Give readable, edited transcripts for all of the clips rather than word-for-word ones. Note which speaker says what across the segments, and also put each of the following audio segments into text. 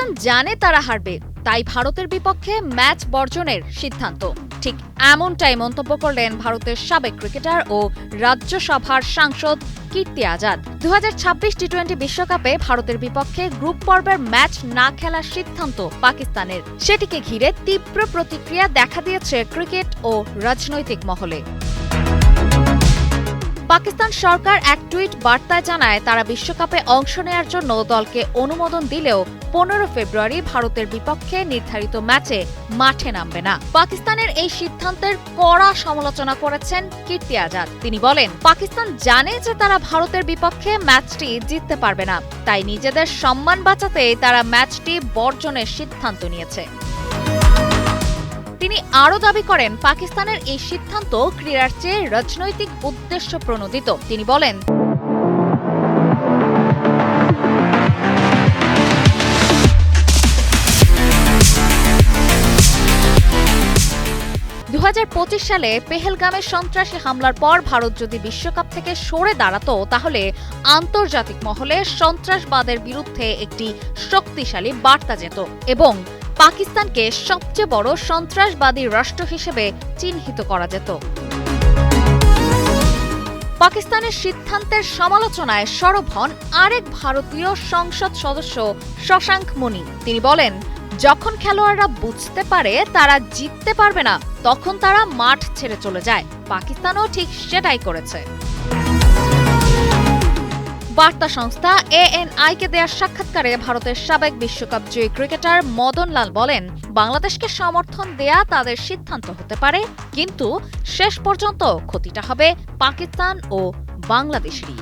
Speaker 1: পাকিস্তান জানে তারা হারবে, তাই ভারতের বিপক্ষে ম্যাচ বর্জনের সিদ্ধান্ত। ঠিক এমনটাই মন্তব্য করলেন ভারতের সাবেক ক্রিকেটার ও রাজ্যসভার সাংসদ কীর্তি আজাদ। 2026 টি-20 বিশ্বকাপে ভারতের বিপক্ষে গ্রুপ পর্বের ম্যাচ না খেলার সিদ্ধান্ত পাকিস্তানের। সেটিকে ঘিরে তীব্র প্রতিক্রিয়া দেখা দিয়েছে ক্রিকেট ও রাজনৈতিক মহলে। পাকিস্তান সরকার এক টুইট বার্তায় জানায়, তারা বিশ্বকাপে অংশ নেয়ার জন্য দলকে অনুমোদন দিলেও 15 ফেব্রুয়ারি ভারতের বিপক্ষে নির্ধারিত ম্যাচে মাঠে নামবে না। পাকিস্তানের এই সিদ্ধান্তের কড়া সমালোচনা করেছেন কীর্তি আজাদ। তিনি বলেন, পাকিস্তান জানে যে তারা ভারতের বিপক্ষে ম্যাচটি জিততে পারবে না, তাই নিজেদের সম্মান বাঁচাতে তারা ম্যাচটি বর্জনের সিদ্ধান্ত নিয়েছে। তিনি আরও দাবি করেন, পাকিস্তানের এই সিদ্ধান্ত ক্রীড়ার চেয়ে রাজনৈতিক উদ্দেশ্য প্রণোদিত। তিনি বলেন, 2025 সালে পেহেলগামে সন্ত্রাসী হামলার পর ভারত যদি বিশ্বকাপ থেকে সরে দাঁড়াতো, তাহলে আন্তর্জাতিক মহলে সন্ত্রাসবাদের বিরুদ্ধে একটি শক্তিশালী বার্তা যেত এবং পাকিস্তানকে সবচেয়ে বড় সন্ত্রাসবাদী রাষ্ট্র হিসেবে চিহ্নিত করা যেত। পাকিস্তানের সিদ্ধান্তের সমালোচনায় সরব হন আরেক ভারতীয় সংসদ সদস্য শশাঙ্ক মনি। তিনি বলেন, যখন খেলোয়াড়রা বুঝতে পারে তারা জিততে পারবে না, তখন তারা মাঠ ছেড়ে চলে যায়। পাকিস্তানও ঠিক সেটাই করেছে। বার্তা সংস্থা ANI-কে দেওয়া সাক্ষাৎকারে ভারতের সাবেক বিশ্বকাপ জয়ী ক্রিকেটার মদন লাল বলেন, বাংলাদেশকে সমর্থন দেয়া তাদের সিদ্ধান্ত হতে পারে, কিন্তু শেষ পর্যন্ত ক্ষতিটা হবে পাকিস্তান ও বাংলাদেশেরই।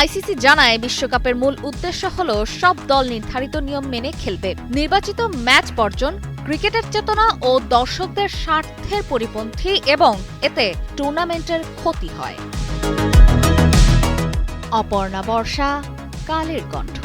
Speaker 1: ICC জানায়, বিশ্বকাপের মূল উদ্দেশ্য হল সব দল নির্ধারিত নিয়ম মেনে খেলবে, নির্বাচিত ম্যাচ বর্জন, ক্রিকেটের চেতনা ও দর্শকদের স্বার্থের পরিপন্থী এবং এতে টুর্নামেন্টের ক্ষতি হয়। অপর্ণা বর্ষা, কালের কণ্ঠ।